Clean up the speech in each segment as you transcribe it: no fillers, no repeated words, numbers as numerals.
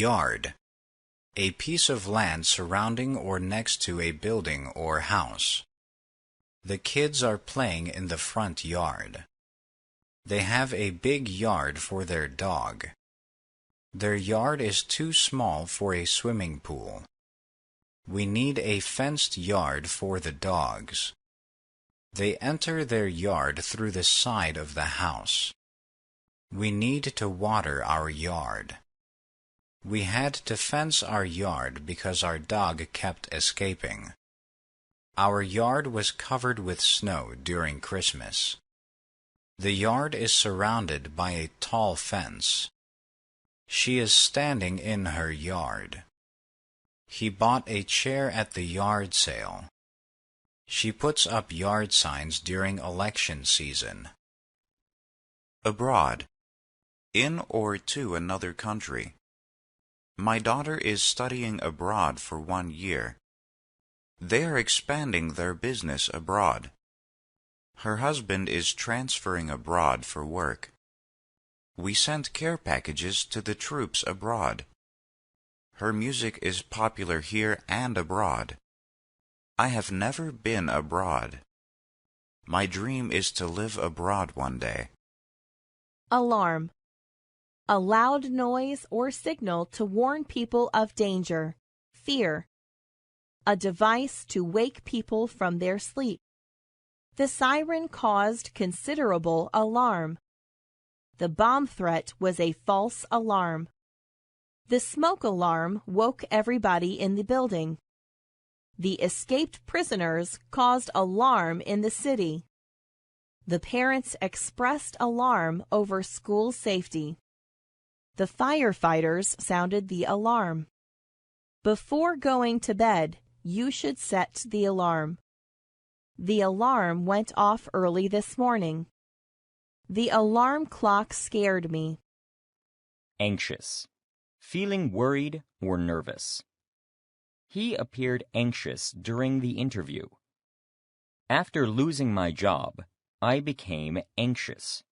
Yard. A piece of land surrounding or next to a building or house. The kids are playing in the front yard. They have a big yard for their dog. Their yard is too small for a swimming pool. We need a fenced yard for the dogs. They enter their yard through the side of the house. We need to water our yard. We had to fence our yard because our dog kept escaping. Our yard was covered with snow during Christmas. The yard is surrounded by a tall fence. She is standing in her yard. He bought a chair at the yard sale. She puts up yard signs during election season. Abroad. In or to another country. My daughter is studying abroad for 1 year. They are expanding their business abroad. Her husband is transferring abroad for work. We sent care packages to the troops abroad. Her music is popular here and abroad. I have never been abroad. My dream is to live abroad one day. Alarm. A loud noise or signal to warn people of danger, fear. A device to wake people from their sleep. The siren caused considerable alarm. The bomb threat was a false alarm. The smoke alarm woke everybody in the building. The escaped prisoners caused alarm in the city. The parents expressed alarm over school safety. The firefighters sounded the alarm. Before going to bed, you should set the alarm. The alarm went off early this morning. The alarm clock scared me. Anxious. Feeling worried or nervous. He appeared anxious during the interview. After losing my job, I became anxious.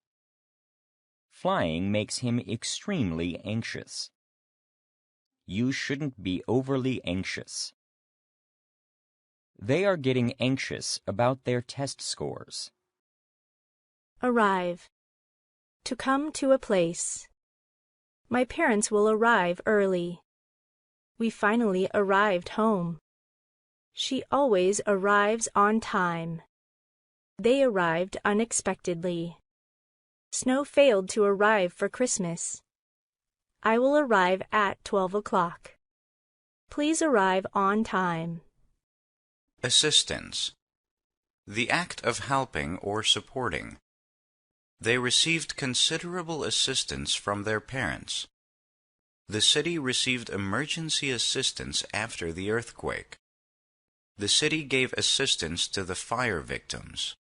Flying makes him extremely anxious. You shouldn't be overly anxious. They are getting anxious about their test scores. Arrive. To come to a place. My parents will arrive early. We finally arrived home. She always arrives on time. They arrived unexpectedly. Snow failed to arrive for Christmas. I will arrive at 12 o'clock. Please arrive on time. Assistance. The act of helping or supporting. They received considerable assistance from their parents. The city received emergency assistance after the earthquake. The city gave assistance to the fire victims.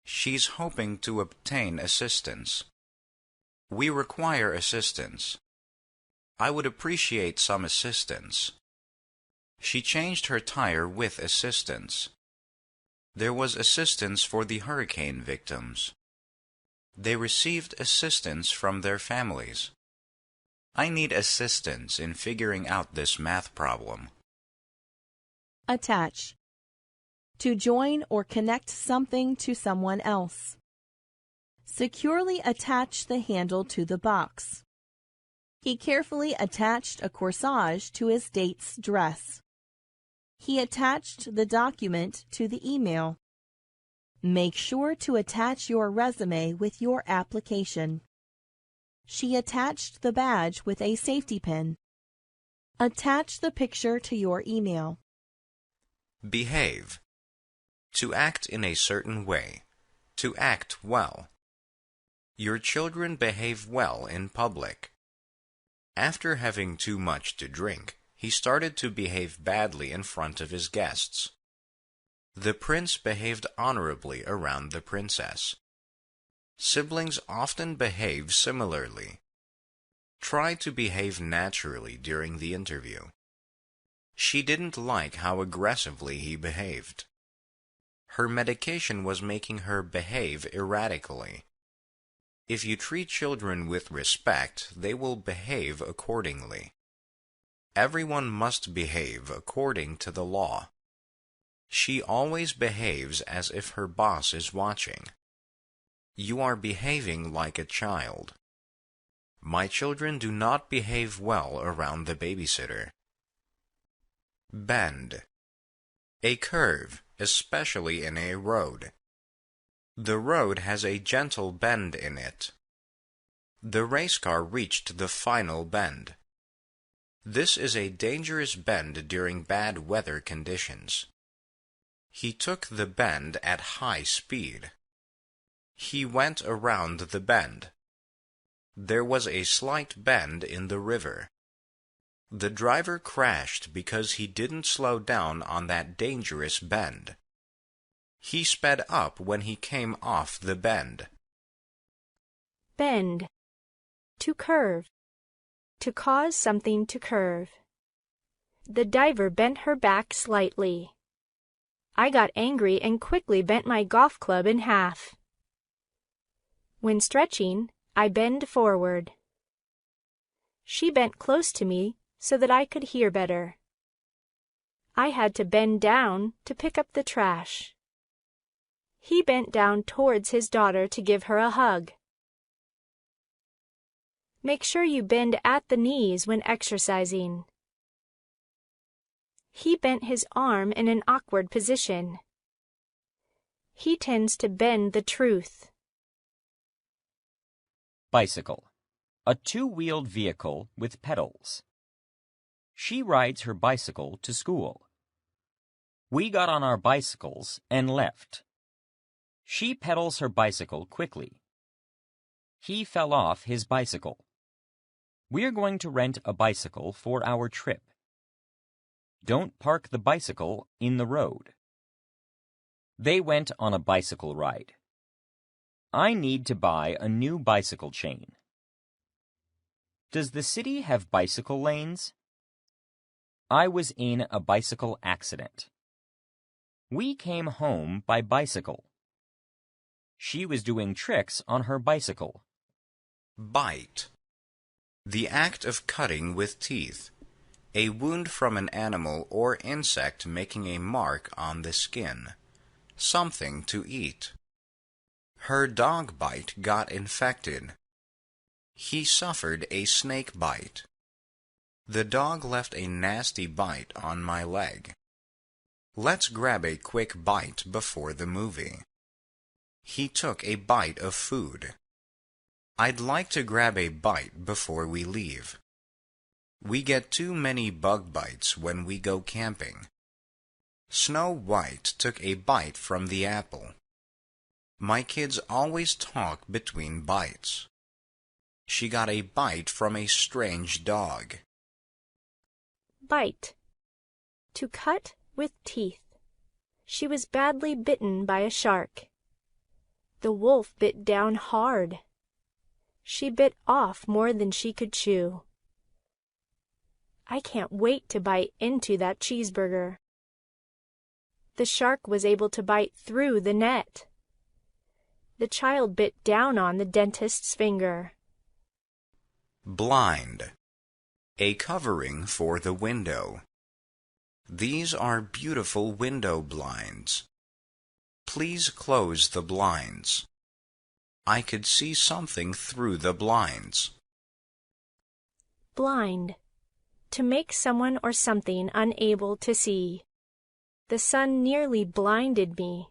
She's hoping to obtain assistance. We require assistance. I would appreciate some assistance. She changed her tire with assistance. There was assistance for the hurricane victims. They received assistance from their families. I need assistance in figuring out this math problem. Attach. To join or connect something to someone else. Securely attach the handle to the box. He carefully attached a corsage to his date's dress. He attached the document to the email. Make sure to attach your resume with your application. She attached the badge with a safety pin. Attach the picture to your email. Behave. To act in a certain way. To act well. Your children behave well in public. After having too much to drink, he started to behave badly in front of his guests. The prince behaved honorably around the princess. Siblings often behave similarly. Try to behave naturally during the interview. She didn't like how aggressively he behaved. Her medication was making her behave erratically. If you treat children with respect, they will behave accordingly. Everyone must behave according to the law. She always behaves as if her boss is watching. You are behaving like a child. My children do not behave well around the babysitter. Bend. A curve, especially in a road. The road has a gentle bend in it. The race car reached the final bend. This is a dangerous bend during bad weather conditions. He took the bend at high speed. He went around the bend. There was a slight bend in the river. The driver crashed because he didn't slow down on that dangerous bend. He sped up when he came off the bend. Bend. To curve. To cause something to curve. The diver bent her back slightly. I got angry and quickly bent my golf club in half. When stretching, I bend forward. She bent close to me so that I could hear better. I had to bend down to pick up the trash. He bent down towards his daughter to give her a hug. Make sure you bend at the knees when exercising. He bent his arm in an awkward position. He tends to bend the truth. Bicycle. A two-wheeled vehicle with pedals. She rides her bicycle to school. We got on our bicycles and left. She pedals her bicycle quickly. He fell off his bicycle. We're going to rent a bicycle for our trip. Don't park the bicycle in the road. They went on a bicycle ride. I need to buy a new bicycle chain. Does the city have bicycle lanes? I was in a bicycle accident. We came home by bicycle. She was doing tricks on her bicycle. Bite. The act of cutting with teeth. A wound from an animal or insect making a mark on the skin. Something to eat. Her dog bite got infected. He suffered a snake bite. The dog left a nasty bite on my leg. Let's grab a quick bite before the movie. He took a bite of food. I'd like to grab a bite before we leave. We get too many bug bites when we go camping. Snow White took a bite from the apple. My kids always talk between bites. She got a bite from a strange dog. Bite. To cut with teeth. She was badly bitten by a shark. The wolf bit down hard. She bit off more than she could chew. I can't wait to bite into that cheeseburger. The shark was able to bite through the net. The child bit down on the dentist's finger. Blind. A covering for the window. These are beautiful window blinds. Please close the blinds. I could see something through the blinds. Blind. To make someone or something unable to see. The sun nearly blinded me.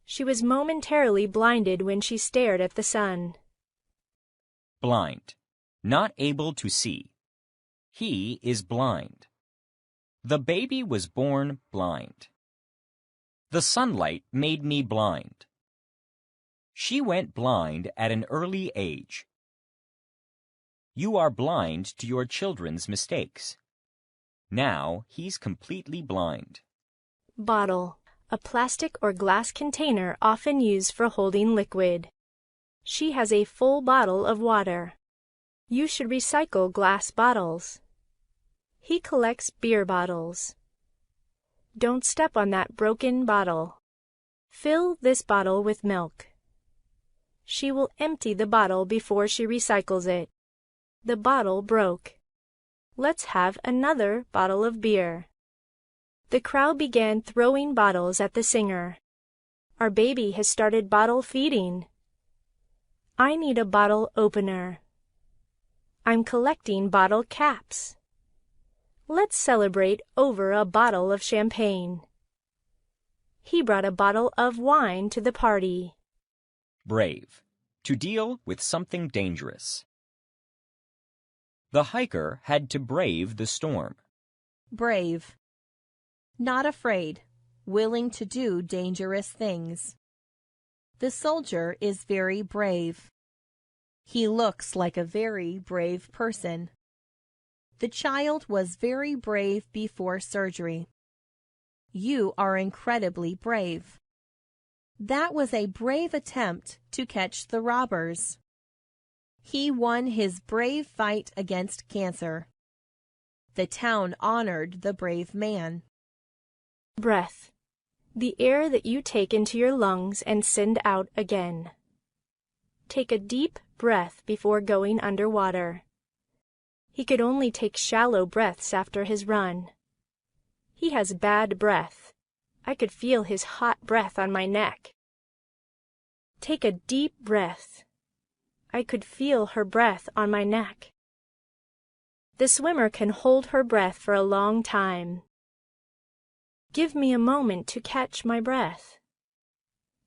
She was momentarily blinded when she stared at the sun. Blind. Not able to see. He is blind. The baby was born blind. The sunlight made me blind. She went blind at an early age. You are blind to your children's mistakes. Now he's completely blind. Bottle. A plastic or glass container often used for holding liquid. She has a full bottle of water. You should recycle glass bottles. He collects beer bottles. Don't step on that broken bottle. Fill this bottle with milk. She will empty the bottle before she recycles it. The bottle broke. Let's have another bottle of beer. The crowd began throwing bottles at the singer. Our baby has started bottle feeding. I need a bottle opener. I'm collecting bottle caps. Let's celebrate over a bottle of champagne. He brought a bottle of wine to the party. Brave. To deal with something dangerous. The hiker had to brave the storm. Brave. Not afraid, willing to do dangerous things. The soldier is very brave. He looks like a very brave person. The child was very brave before surgery. You are incredibly brave. That was a brave attempt to catch the robbers. He won his brave fight against cancer. The town honored the brave man. Breath. The air that you take into your lungs and send out again. Take a deep breath before going underwater. He could only take shallow breaths after his run. He has bad breath. I could feel his hot breath on my neck. Take a deep breath. I could feel her breath on my neck. The swimmer can hold her breath for a long time. Give me a moment to catch my breath.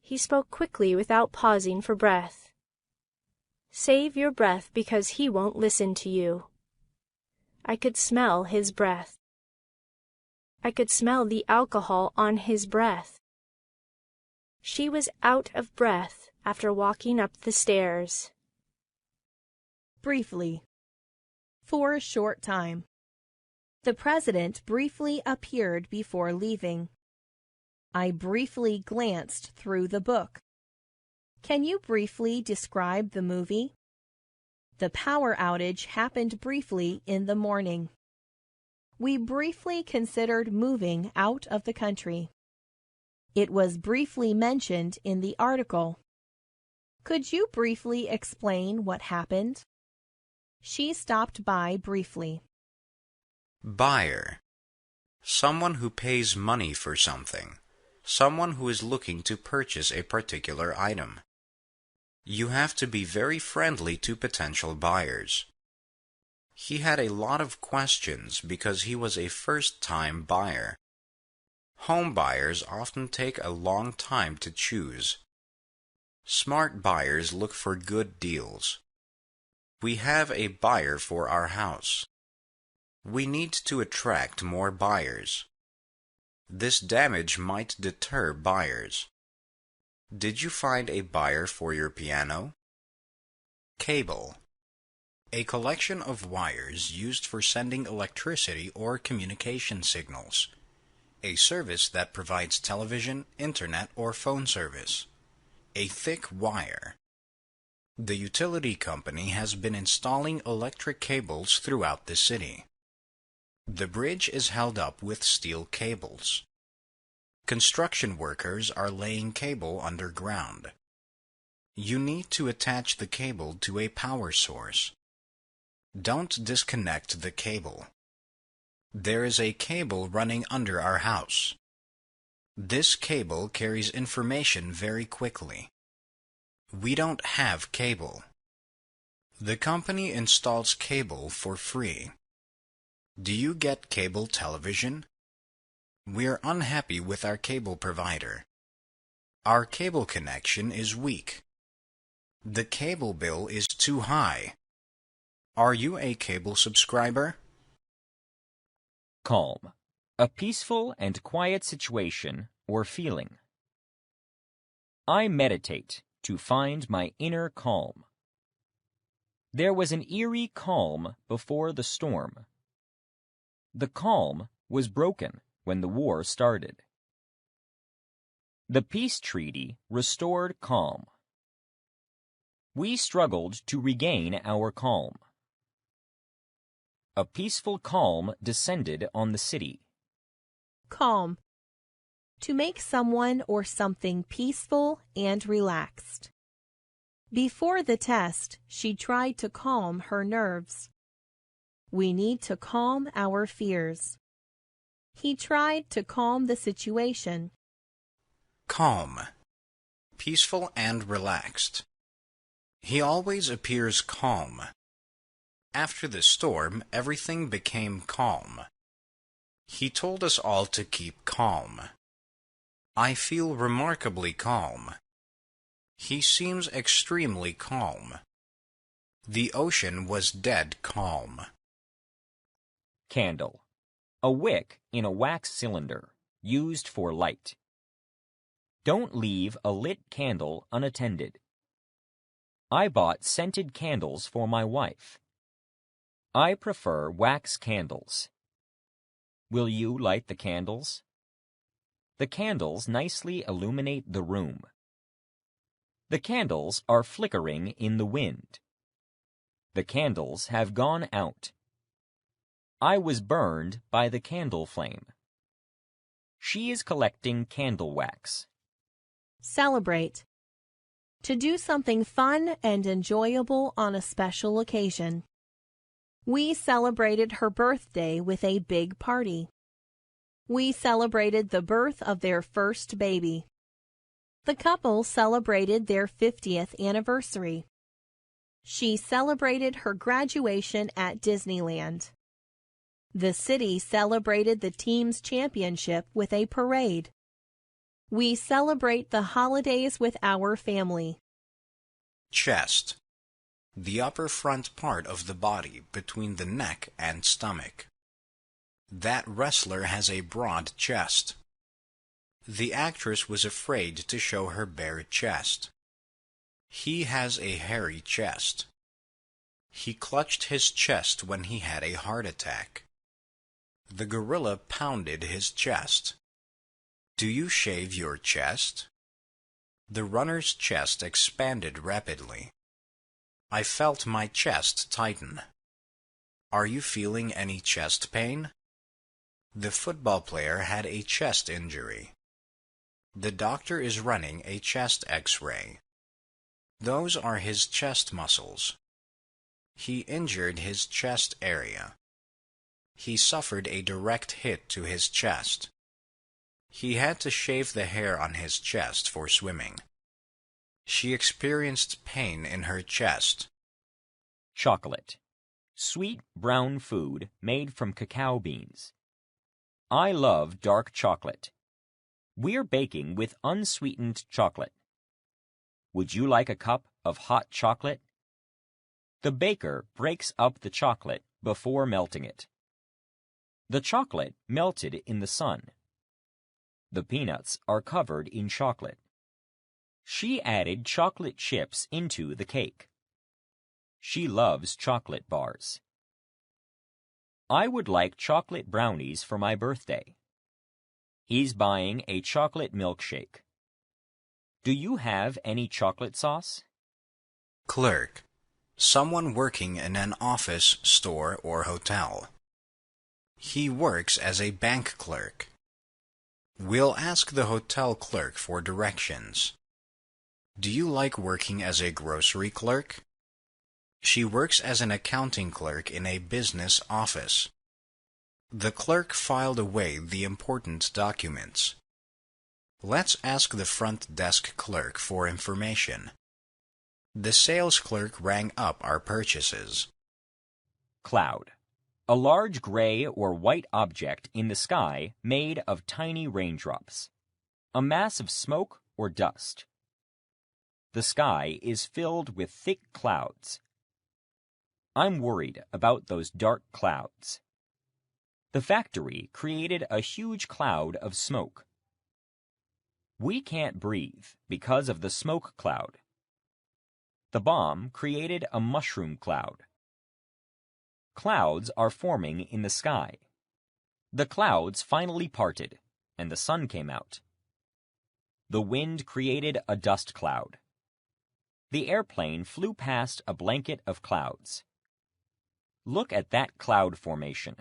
He spoke quickly without pausing for breath. Save your breath because he won't listen to you. I could smell his breath. I could smell the alcohol on his breath. She was out of breath after walking up the stairs. Briefly. For a short time. The president briefly appeared before leaving. I briefly glanced through the book. Can you briefly describe the movie? The power outage happened briefly in the morning. We briefly considered moving out of the country. It was briefly mentioned in the article. Could you briefly explain what happened? She stopped by briefly. Buyer. Someone who pays money for something. Someone who is looking to purchase a particular item. You have to be very friendly to potential buyers. He had a lot of questions because he was a first-time buyer. Home buyers often take a long time to choose. Smart buyers look for good deals. We have a buyer for our house. We need to attract more buyers. This damage might deter buyers. Did you find a buyer for your piano? Cable. A collection of wires used for sending electricity or communication signals. A service that provides television, internet, or phone service. A thick wire. The utility company has been installing electric cables throughout the city. The bridge is held up with steel cables. Construction workers are laying cable underground. You need to attach the cable to a power source. Don't disconnect the cable. There is a cable running under our house. This cable carries information very quickly. We don't have cable. The company installs cable for free. Do you get cable television? We're unhappy with our cable provider. Our cable connection is weak. The cable bill is too high. Are you a cable subscriber? Calm. A peaceful and quiet situation or feeling. I meditate to find my inner calm. There was an eerie calm before the storm. The calm was broken when the war started. The peace treaty restored calm. We struggled to regain our calm. A peaceful calm descended on the city. Calm. To make someone or something peaceful and relaxed. Before the test, she tried to calm her nerves. We need to calm our fears. He tried to calm the situation. Calm. Peaceful and relaxed. He always appears calm. After the storm, everything became calm. He told us all to keep calm. I feel remarkably calm. He seems extremely calm. The ocean was dead calm. Candle. A wick in a wax cylinder, used for light. Don't leave a lit candle unattended. I bought scented candles for my wife. I prefer wax candles. Will you light the candles? The candles nicely illuminate the room. The candles are flickering in the wind. The candles have gone out. I was burned by the candle flame. She is collecting candle wax. Celebrate. To do something fun and enjoyable on a special occasion. We celebrated her birthday with a big party. We celebrated the birth of their first baby. The couple celebrated their 50th anniversary. She celebrated her graduation at Disneyland. The city celebrated the team's championship with a parade. We celebrate the holidays with our family. Chest. The upper front part of the body between the neck and stomach. That wrestler has a broad chest. The actress was afraid to show her bare chest. He has a hairy chest. He clutched his chest when he had a heart attack. The gorilla pounded his chest. Do you shave your chest? The runner's chest expanded rapidly. I felt my chest tighten. Are you feeling any chest pain? The football player had a chest injury. The doctor is running a chest X-ray. Those are his chest muscles. He injured his chest area. He suffered a direct hit to his chest. He had to shave the hair on his chest for swimming. She experienced pain in her chest. Chocolate. Sweet brown food made from cacao beans. I love dark chocolate. We're baking with unsweetened chocolate. Would you like a cup of hot chocolate? The baker breaks up the chocolate before melting it. The chocolate melted in the sun. The peanuts are covered in chocolate. She added chocolate chips into the cake. She loves chocolate bars. I would like chocolate brownies for my birthday. He's buying a chocolate milkshake. Do you have any chocolate sauce? Clerk. Someone working in an office, store, or hotel. He works as a bank clerk. We'll ask the hotel clerk for directions. Do you like working as a grocery clerk? She works as an accounting clerk in a business office. The clerk filed away the important documents. Let's ask the front desk clerk for information. The sales clerk rang up our purchases. Cloud. A large gray or white object in the sky made of tiny raindrops. A mass of smoke or dust. The sky is filled with thick clouds. I'm worried about those dark clouds. The factory created a huge cloud of smoke. We can't breathe because of the smoke cloud. The bomb created a mushroom cloud. Clouds are forming in the sky. The clouds finally parted, and the sun came out. The wind created a dust cloud. The airplane flew past a blanket of clouds. Look at that cloud formation.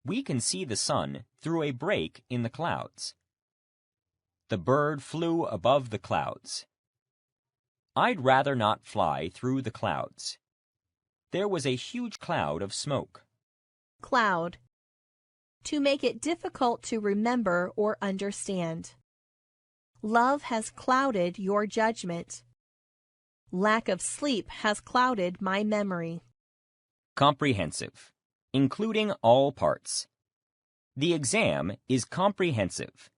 We can see the sun through a break in the clouds. The bird flew above the clouds. I'd rather not fly through the clouds. there was a huge cloud of smoke. Cloud. To make it difficult to remember or understand. Love has clouded your judgment. Lack of sleep has clouded my memory. Comprehensive, including all parts. The exam is comprehensive.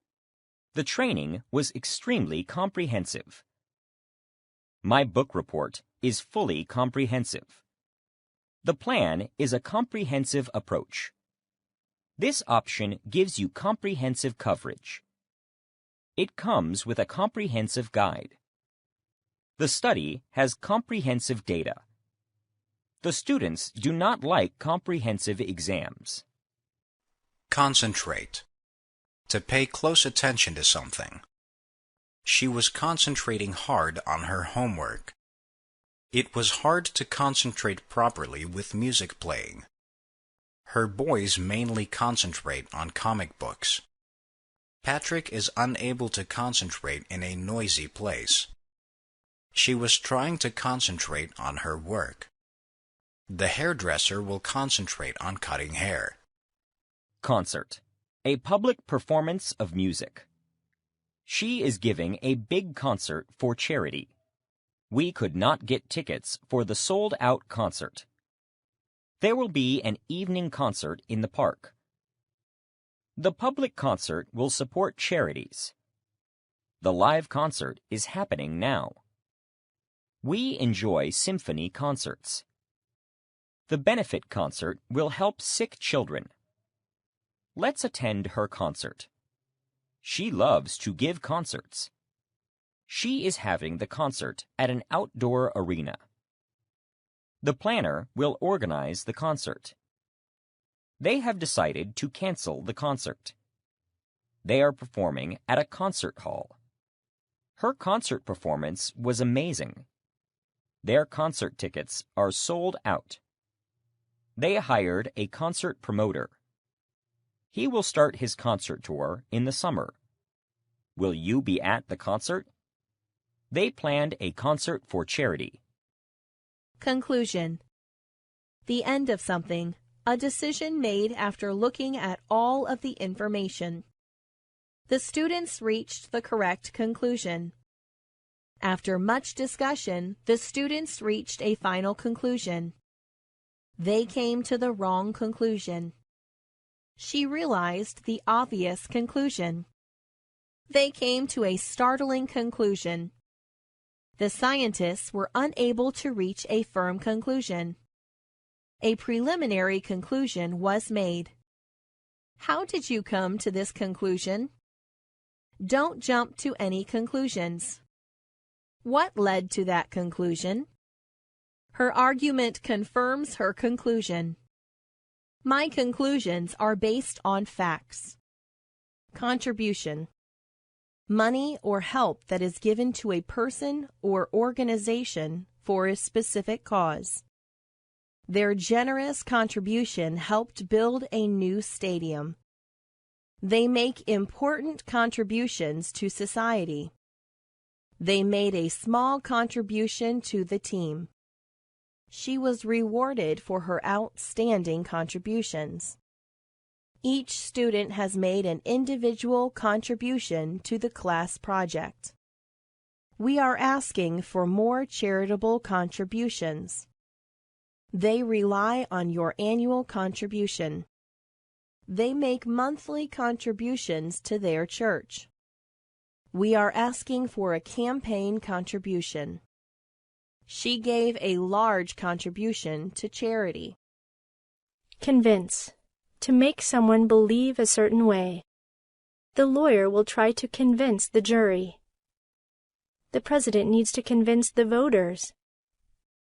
The training was extremely comprehensive. My book report is fully comprehensive. The plan is a comprehensive approach. This option gives you comprehensive coverage. It comes with a comprehensive guide. The study has comprehensive data. The students do not like comprehensive exams. Concentrate. To pay close attention to something. She was concentrating hard on her homework. It was hard to concentrate properly with music playing. Her boys mainly concentrate on comic books. Patrick is unable to concentrate in a noisy place. She was trying to concentrate on her work. The hairdresser will concentrate on cutting hair. Concert. A public performance of music. She is giving a big concert for charity. We could not get tickets for the sold-out concert. There will be an evening concert in the park. The public concert will support charities. The live concert is happening now. We enjoy symphony concerts. The benefit concert will help sick children. Let's attend her concert. She loves to give concerts. She is having the concert at an outdoor arena. The planner will organize the concert. They have decided to cancel the concert. They are performing at a concert hall. Her concert performance was amazing. Their concert tickets are sold out. They hired a concert promoter. He will start his concert tour in the summer. Will you be at the concert? They planned a concert for charity. Conclusion. The end of something, a decision made after looking at all of the information. The students reached the correct conclusion. After much discussion, the students reached a final conclusion. They came to the wrong conclusion. She realized the obvious conclusion. They came to a startling conclusion. The scientists were unable to reach a firm conclusion. A preliminary conclusion was made. How did you come to this conclusion? Don't jump to any conclusions. What led to that conclusion? Her argument confirms her conclusion. My conclusions are based on facts. Contribution. Money or help that is given to a person or organization for a specific cause. Their generous contribution helped build a new stadium. They make important contributions to society. They made a small contribution to the team. She was rewarded for her outstanding contributions. Each student has made an individual contribution to the class project. We are asking for more charitable contributions. They rely on your annual contribution. They make monthly contributions to their church. We are asking for a campaign contribution. She gave a large contribution to charity. Convince. To make someone believe a certain way. The lawyer will try to convince the jury. The president needs to convince the voters.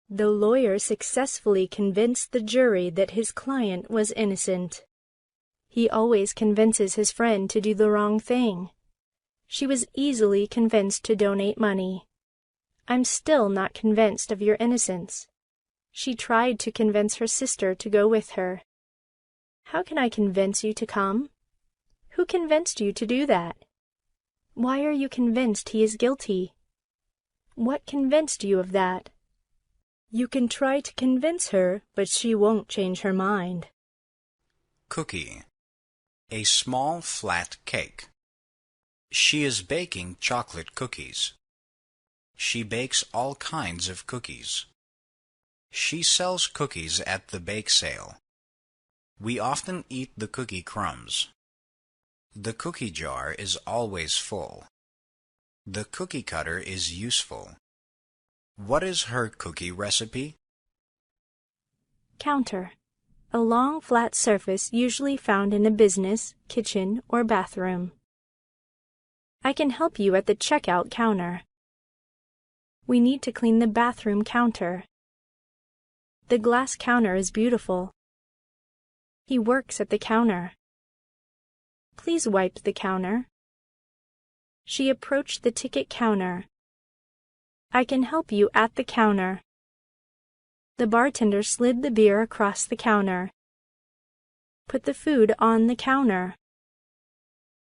The lawyer successfully convinced the jury that his client was innocent. He always convinces his friend to do the wrong thing. She was easily convinced to donate money. I'm still not convinced of your innocence. She tried to convince her sister to go with her. How can I convince you to come? Who convinced you to do that? Why are you convinced he is guilty? What convinced you of that? You can try to convince her, but she won't change her mind. Cookie. A small flat cake. She is baking chocolate cookies. She bakes all kinds of cookies. She sells cookies at the bake sale. We often eat the cookie crumbs. The cookie jar is always full. The cookie cutter is useful. What is her cookie recipe? Counter. A long flat surface usually found in a business, kitchen, or bathroom. I can help you at the checkout counter. We need to clean the bathroom counter. The glass counter is beautiful. He works at the counter. Please wipe the counter. She approached the ticket counter. I can help you at the counter. The bartender slid the beer across the counter. Put the food on the counter.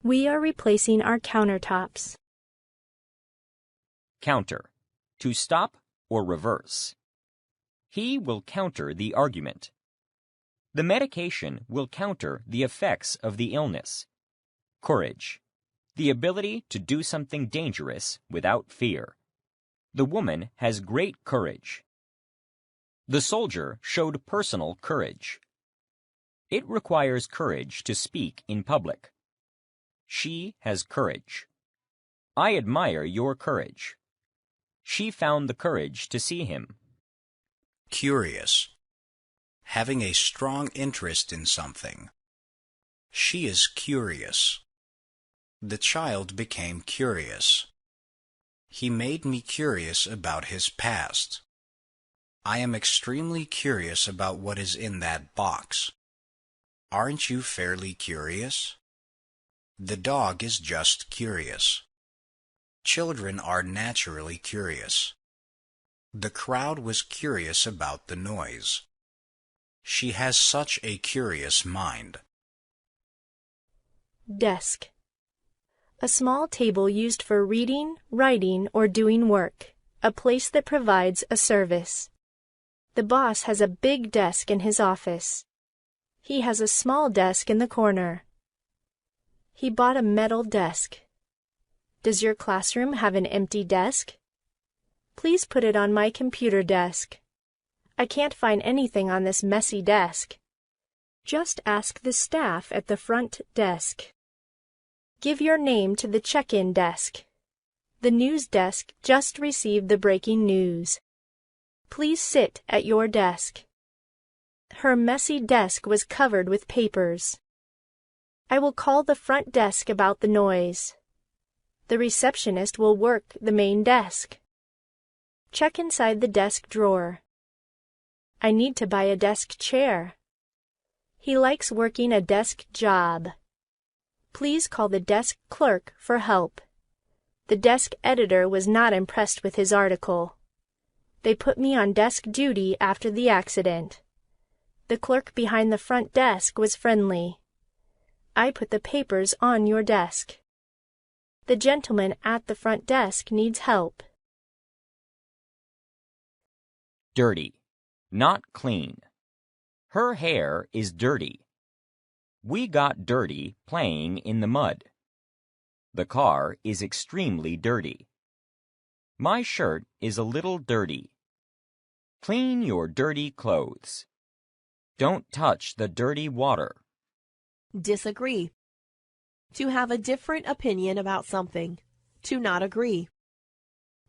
We are replacing our countertops. Counter. To stop or reverse. He will counter the argument. The medication will counter the effects of the illness. Courage. The ability to do something dangerous without fear. The woman has great courage. The soldier showed personal courage. It requires courage to speak in public. She has courage. I admire your courage. She found the courage to see him. Curious. Having a strong interest in something. She is curious. The child became curious. He made me curious about his past. I am extremely curious about what is in that box. Aren't you fairly curious? The dog is just curious. Children are naturally curious. The crowd was curious about the noise. She has such a curious mind. Desk. A small table used for reading, writing, or doing work. A place that provides a service. The boss has a big desk in his office. He has a small desk in the corner. He bought a metal desk. Does your classroom have an empty desk? Please put it on my computer desk. I can't find anything on this messy desk. Just ask the staff at the front desk. Give your name to the check-in desk. The news desk just received the breaking news. Please sit at your desk. Her messy desk was covered with papers. I will call the front desk about the noise. The receptionist will work the main desk. Check inside the desk drawer. I need to buy a desk chair. He likes working a desk job. Please call the desk clerk for help. The desk editor was not impressed with his article. They put me on desk duty after the accident. The clerk behind the front desk was friendly. I put the papers on your desk. The gentleman at the front desk needs help. Dirty. Not clean. Her hair is dirty. We got dirty playing in the mud. The car is extremely dirty. My shirt is a little dirty. Clean your dirty clothes. Don't touch the dirty water. Disagree. To have a different opinion about something. To not agree.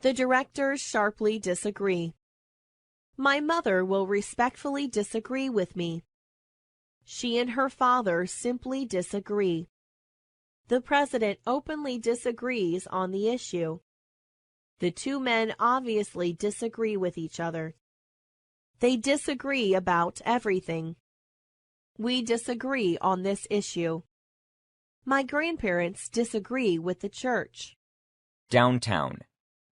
The directors sharply disagree. My mother will respectfully disagree with me. She and her father simply disagree. The president openly disagrees on the issue. The two men obviously disagree with each other. They disagree about everything. We disagree on this issue. My grandparents disagree with the church. Downtown.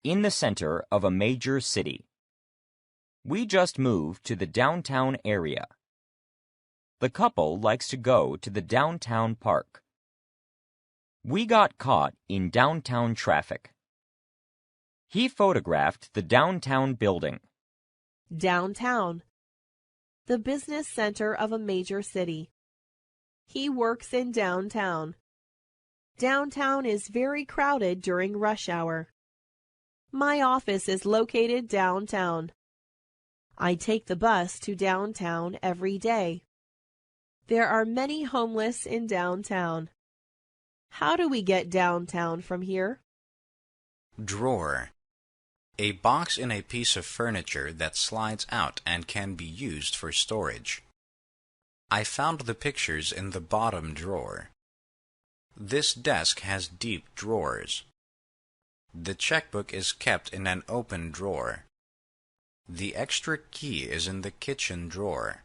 In the center of a major city. We just moved to the downtown area. The couple likes to go to the downtown park. We got caught in downtown traffic. He photographed the downtown building. Downtown. The business center of a major city. He works in downtown. Downtown is very crowded during rush hour. My office is located downtown. I take the bus to downtown every day. There are many homeless in downtown. How do we get downtown from here? Drawer. A box in a piece of furniture that slides out and can be used for storage. I found the pictures in the bottom drawer. This desk has deep drawers. The checkbook is kept in an open drawer. The extra key is in the kitchen drawer.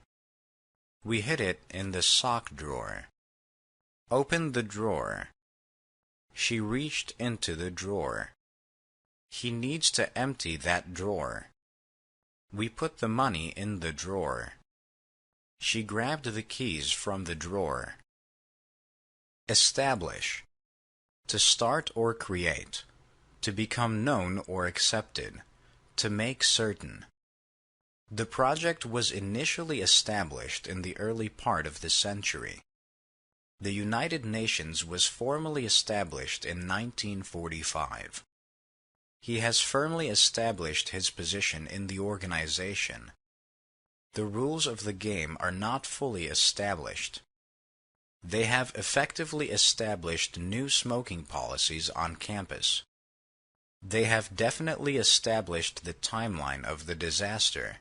We hid it in the sock drawer. Open the drawer. She reached into the drawer. He needs to empty that drawer. We put the money in the drawer. She grabbed the keys from the drawer. Establish. To start or create. To become known or accepted. To make certain. The project was initially established in the early part of the century. The United Nations was formally established in 1945. He has firmly established his position in the organization. The rules of the game are not fully established. They have effectively established new smoking policies on campus. They have definitely established the timeline of the disaster.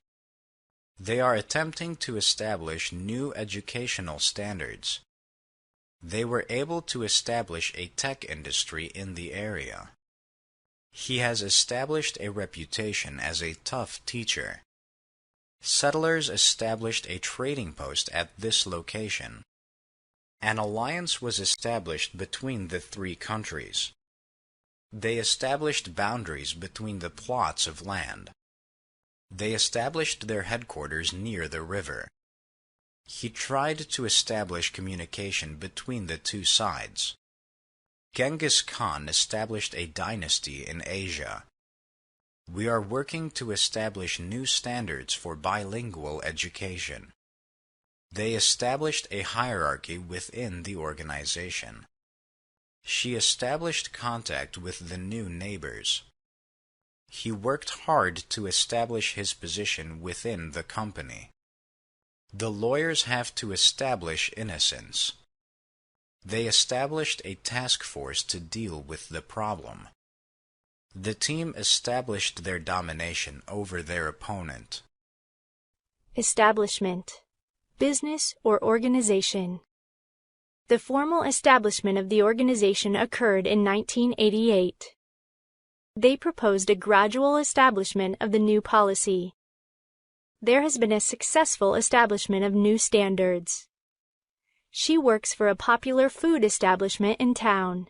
They are attempting to establish new educational standards. They were able to establish a tech industry in the area. He has established a reputation as a tough teacher. Settlers established a trading post at this location. An alliance was established between the three countries. They established boundaries between the plots of land. They established their headquarters near the river. He tried to establish communication between the two sides. Genghis Khan established a dynasty in Asia. We are working to establish new standards for bilingual education. They established a hierarchy within the organization. She established contact with the new neighbors. He worked hard to establish his position within the company. The lawyers have to establish innocence. They established a task force to deal with the problem. The team established their domination over their opponent. Establishment. Business or organization. The formal establishment of the organization occurred in 1988. They proposed a gradual establishment of the new policy. There has been a successful establishment of new standards. She works for a popular food establishment in town.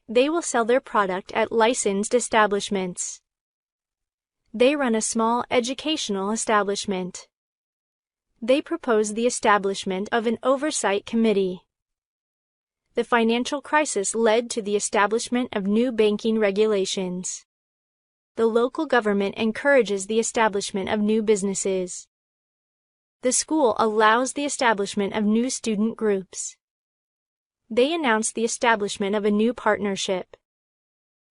They will sell their product at licensed establishments. They run a small educational establishment. They propose the establishment of an oversight committee. The financial crisis led to the establishment of new banking regulations. The local government encourages the establishment of new businesses. The school allows the establishment of new student groups. They announce the establishment of a new partnership.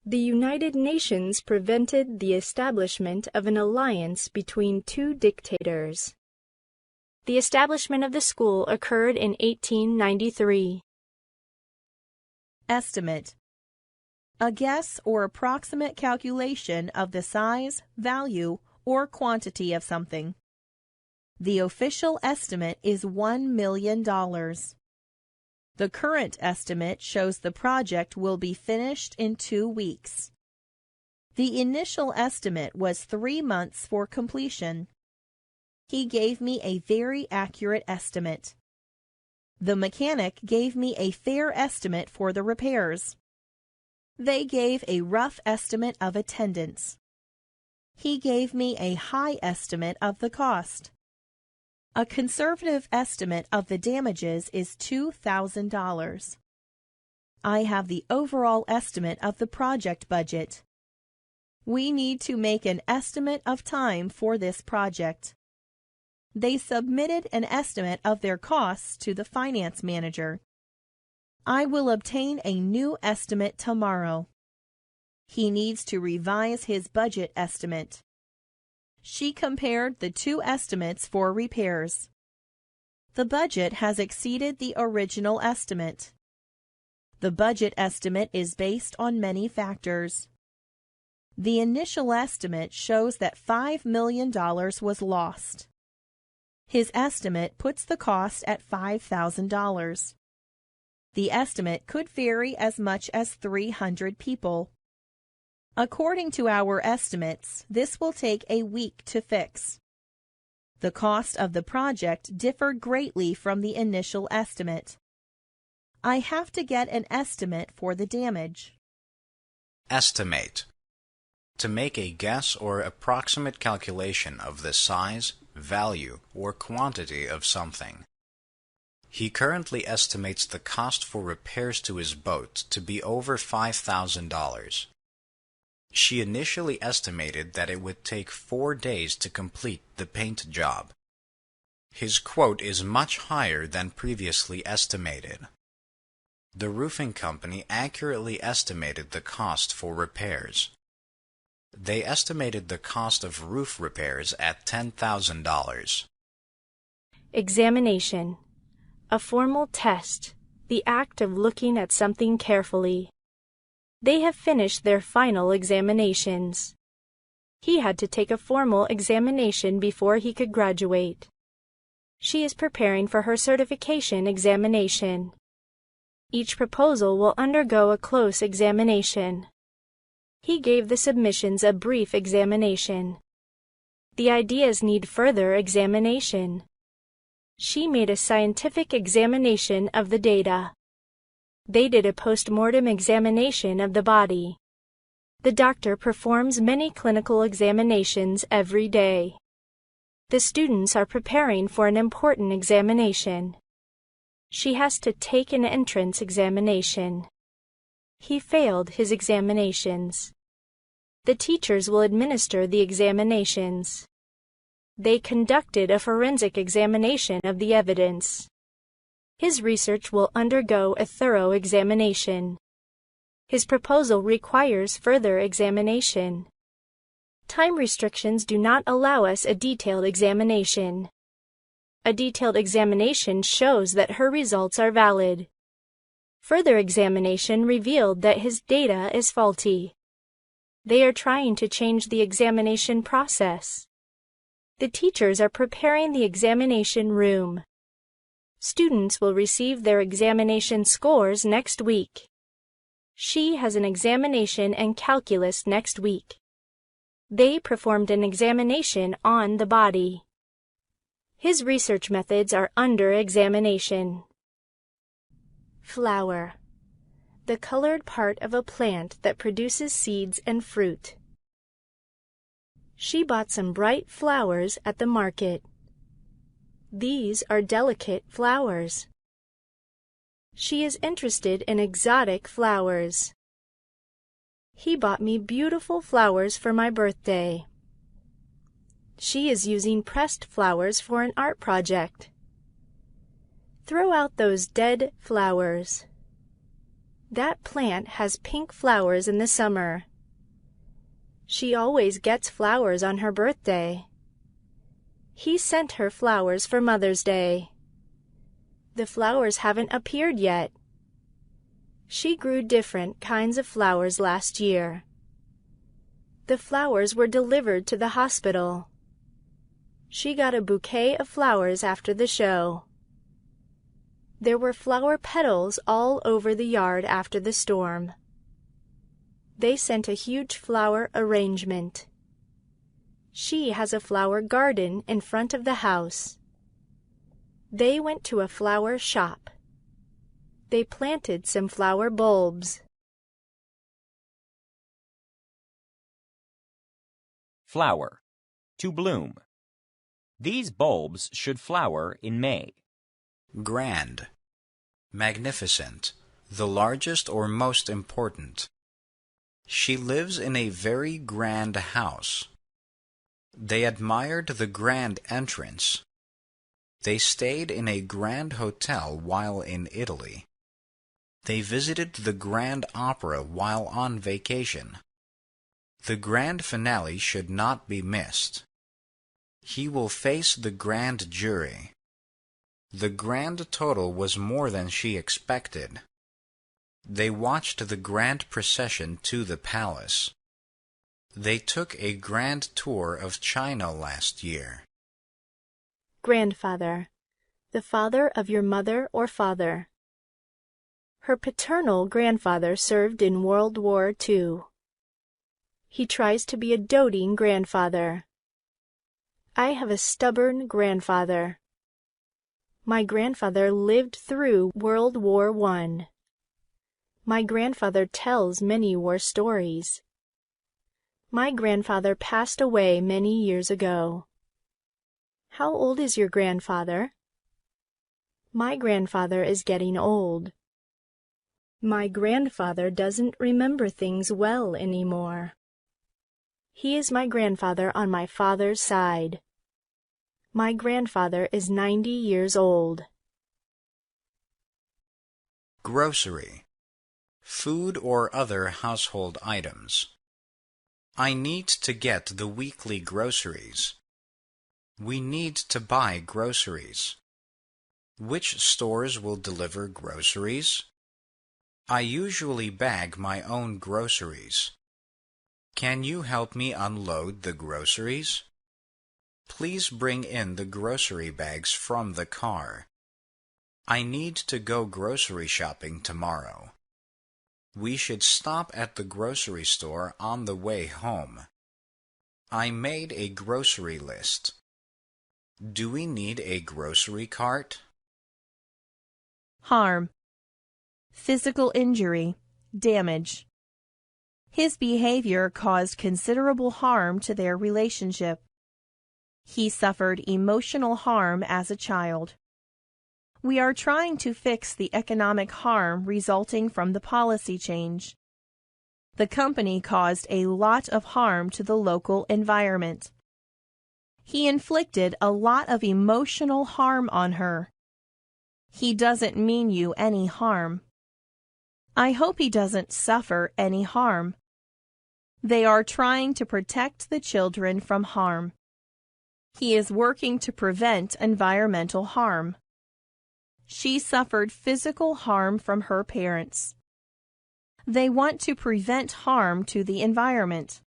The United Nations prevented the establishment of an alliance between two dictators. The establishment of the school occurred in 1893. Estimate. A guess or approximate calculation of the size, value, or quantity of something. The official estimate is $1 million. The current estimate shows the project will be finished in 2 weeks. The initial estimate was 3 months for completion. He gave me a very accurate estimate. The mechanic gave me a fair estimate for the repairs. They gave a rough estimate of attendance. He gave me a high estimate of the cost. A conservative estimate of the damages is $2,000. I have the overall estimate of the project budget. We need to make an estimate of time for this project. They submitted an estimate of their costs to the finance manager. I will obtain a new estimate tomorrow. He needs to revise his budget estimate. She compared the two estimates for repairs. The budget has exceeded the original estimate. The budget estimate is based on many factors. The initial estimate shows that $5 million was lost. His estimate puts the cost at $5,000. The estimate could vary as much as 300 people. According to our estimates, this will take a week to fix. The cost of the project differed greatly from the initial estimate. I have to get an estimate for the damage. Estimate. To make a guess or approximate calculation of the size, value, or quantity of something. He currently estimates the cost for repairs to his boat to be over $5,000. She initially estimated that it would take 4 days to complete the paint job. His quote is much higher than previously estimated. The roofing company accurately estimated the cost for repairs. They estimated the cost of roof repairs at $10,000. Examination. A formal test, the act of looking at something carefully. They have finished their final examinations. He had to take a formal examination before he could graduate. She is preparing for her certification examination. Each proposal will undergo a close examination. He gave the submissions a brief examination. The ideas need further examination. She made a scientific examination of the data. They did a post-mortem examination of the body. The doctor performs many clinical examinations every day. The students are preparing for an important examination. She has to take an entrance examination. He failed his examinations. The teachers will administer the examinations. They conducted a forensic examination of the evidence. His research will undergo a thorough examination. His proposal requires further examination. Time restrictions do not allow us a detailed examination. A detailed examination shows that her results are valid. Further examination revealed that his data is faulty. They are trying to change the examination process. The teachers are preparing the examination room. Students will receive their examination scores next week. She has an examination in calculus next week. They performed an examination on the body. His research methods are under examination. Flower. The colored part of a plant that produces seeds and fruit. She bought some bright flowers at the market. These are delicate flowers. She is interested in exotic flowers. He bought me beautiful flowers for my birthday. She is using pressed flowers for an art project. Throw out those dead flowers. That plant has pink flowers in the summer. She always gets flowers on her birthday. He sent her flowers for Mother's Day. The flowers haven't appeared yet. She grew different kinds of flowers last year. The flowers were delivered to the hospital. She got a bouquet of flowers after the show. There were flower petals all over the yard after the storm. They sent a huge flower arrangement. She has a flower garden in front of the house. They went to a flower shop. They planted some flower bulbs. Flower. To bloom. These bulbs should flower in May. Grand. Magnificent. The largest or most important. She lives in a very grand house. They admired the grand entrance. They stayed in a grand hotel while in Italy. They visited the Grand Opera while on vacation. The grand finale should not be missed. He will face the grand jury. The grand total was more than she expected. They watched the grand procession to the palace. They took a grand tour of China last year. Grandfather, the father of your mother or father. Her paternal grandfather served in World War II. He tries to be a doting grandfather. I have a stubborn grandfather. My grandfather lived through World War I. My grandfather tells many war stories. My grandfather passed away many years ago. How old is your grandfather? My grandfather is getting old. My grandfather doesn't remember things well anymore. He is my grandfather on my father's side. My grandfather is 90 years old. Grocery. Food or other household items. I need to get the weekly groceries. We need to buy groceries. Which stores will deliver groceries? I usually bag my own groceries. Can you help me unload the groceries? Please bring in the grocery bags from the car. I need to go grocery shopping tomorrow. We should stop at the grocery store on the way home. I made a grocery list. Do we need a grocery cart? Harm. Physical injury, damage. His behavior caused considerable harm to their relationship. He suffered emotional harm as a child. We are trying to fix the economic harm resulting from the policy change. The company caused a lot of harm to the local environment. He inflicted a lot of emotional harm on her. He doesn't mean you any harm. I hope he doesn't suffer any harm. They are trying to protect the children from harm. He is working to prevent environmental harm. She suffered physical harm from her parents. They want to prevent harm to the environment.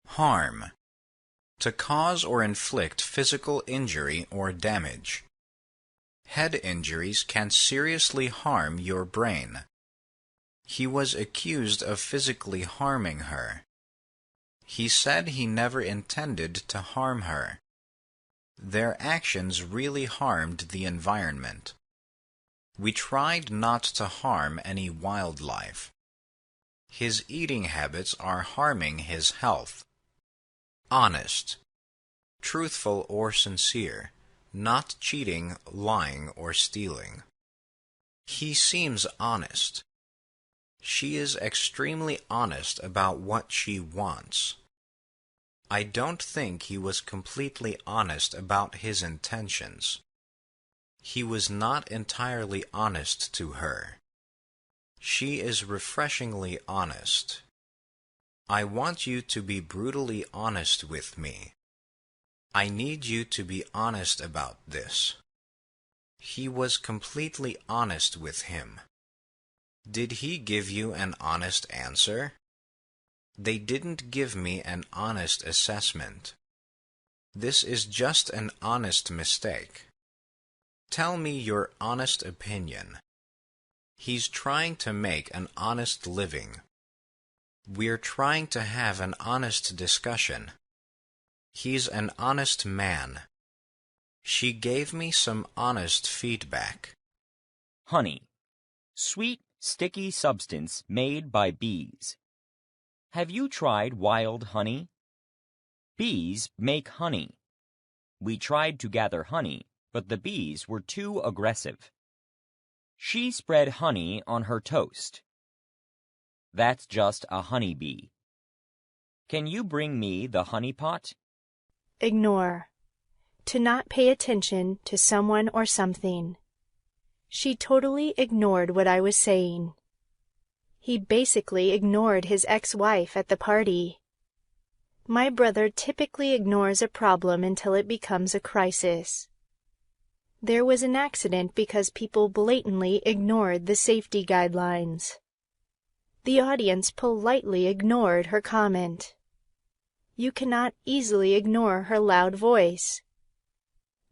Harm. To cause or inflict physical injury or damage. Head injuries can seriously harm your brain. He was accused of physically harming her. He said he never intended to harm her. Their actions really harmed the environment. We tried not to harm any wildlife. His eating habits are harming his health. Honest. Truthful or sincere, not cheating, lying, or stealing. He seems honest. She is extremely honest about what she wants. I don't think he was completely honest about his intentions. He was not entirely honest to her. She is refreshingly honest. I want you to be brutally honest with me. I need you to be honest about this. He was completely honest with him. Did he give you an honest answer? They didn't give me an honest assessment. This is just an honest mistake. Tell me your honest opinion. He's trying to make an honest living. We're trying to have an honest discussion. He's an honest man. She gave me some honest feedback. Honey. Sweet, sticky substance made by bees. Have you tried wild honey? Bees make honey. We tried to gather honey, but the bees were too aggressive. She spread honey on her toast. That's just a honeybee. Can you bring me the honey pot? Ignore. To not pay attention to someone or something. She totally ignored what I was saying. He basically ignored his ex-wife at the party. My brother typically ignores a problem until it becomes a crisis. There was an accident because people blatantly ignored the safety guidelines. The audience politely ignored her comment. You cannot easily ignore her loud voice.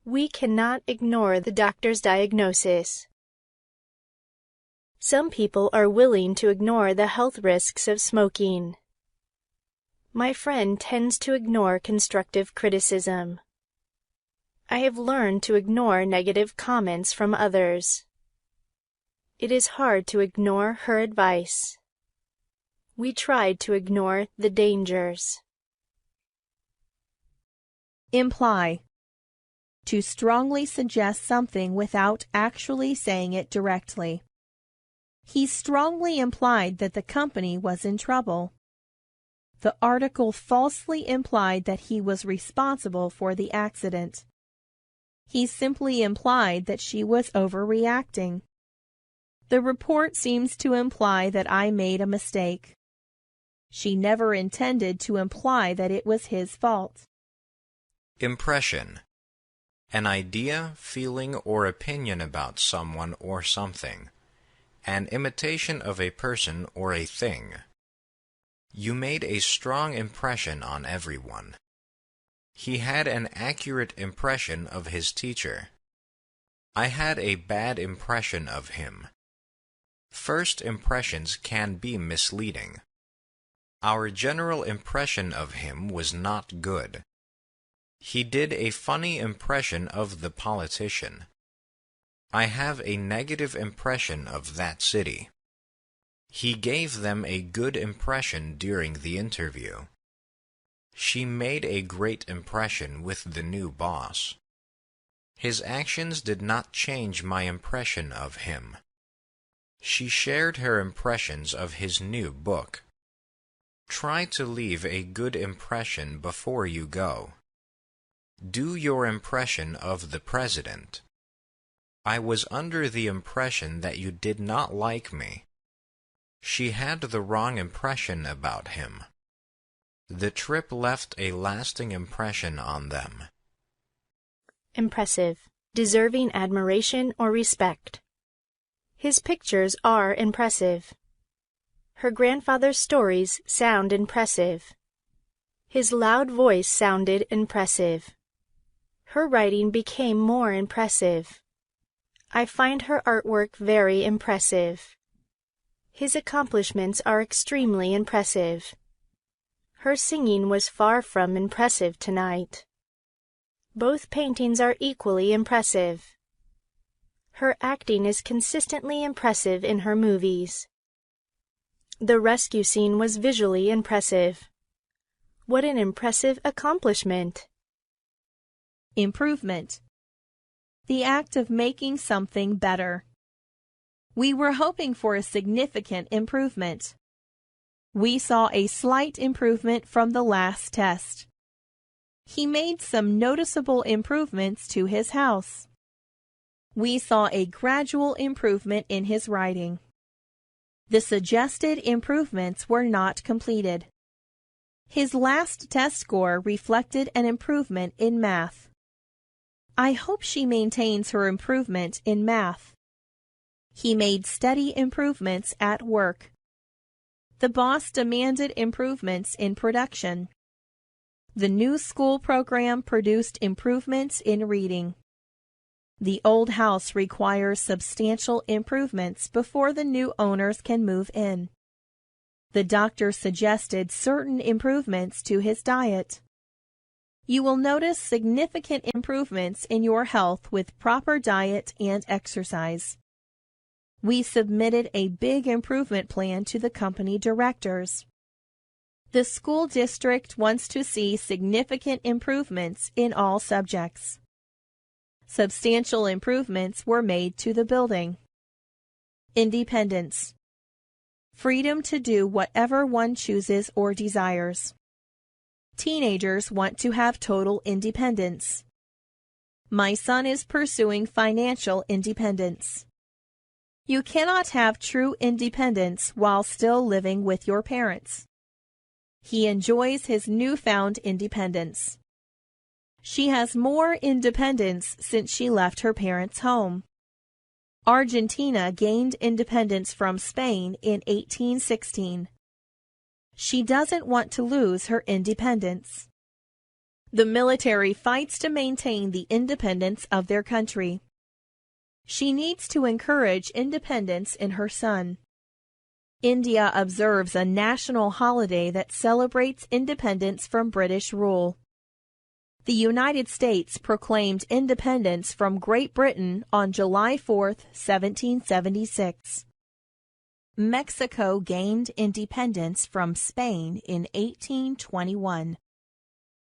We cannot ignore the doctor's diagnosis. Some people are willing to ignore the health risks of smoking. My friend tends to ignore constructive criticism. I have learned to ignore negative comments from others. It is hard to ignore her advice. We tried to ignore the dangers. Imply. To strongly suggest something without actually saying it directly. He strongly implied that the company was in trouble. The article falsely implied that he was responsible for the accident. He simply implied that she was overreacting. The report seems to imply that I made a mistake. She never intended to imply that it was his fault. Impression. An idea, feeling, or opinion about someone or something. An imitation of a person or a thing. You made a strong impression on everyone. He had an accurate impression of his teacher. I had a bad impression of him. First impressions can be misleading. Our general impression of him was not good. He did a funny impression of the politician. I have a negative impression of that city. He gave them a good impression during the interview. She made a great impression with the new boss. His actions did not change my impression of him. She shared her impressions of his new book. Try to leave a good impression before you go. Do your impression of the president. I was under the impression that you did not like me. She had the wrong impression about him. The trip left a lasting impression on them. Impressive. Deserving admiration or respect. His pictures are impressive. Her grandfather's stories sound impressive. His loud voice sounded impressive. Her writing became more impressive. I find her artwork very impressive. His accomplishments are extremely impressive. Her singing was far from impressive tonight. Both paintings are equally impressive. Her acting is consistently impressive in her movies. The rescue scene was visually impressive. What an impressive accomplishment! Improvement. The act of making something better. We were hoping for a significant improvement. We saw a slight improvement from the last test. He made some noticeable improvements to his house. We saw a gradual improvement in his writing. The suggested improvements were not completed. His last test score reflected an improvement in math. I hope she maintains her improvement in math. He made steady improvements at work. The boss demanded improvements in production. The new school program produced improvements in reading. The old house requires substantial improvements before the new owners can move in. The doctor suggested certain improvements to his diet. You will notice significant improvements in your health with proper diet and exercise. We submitted a big improvement plan to the company directors. The school district wants to see significant improvements in all subjects. Substantial improvements were made to the building. Independence. freedom to do whatever one chooses or desires. Teenagers want to have total independence. My son is pursuing financial independence. You cannot have true independence while still living with your parents. He enjoys his newfound independence. She has more independence since she left her parents' home. Argentina gained independence from Spain in 1816. She doesn't want to lose her independence. The military fights to maintain the independence of their country. She needs to encourage independence in her son. India observes a national holiday that celebrates independence from British rule. The United States proclaimed independence from Great Britain on July 4, 1776. Mexico gained independence from Spain in 1821.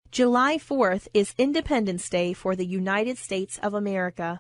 July 4th is Independence Day for the United States of America.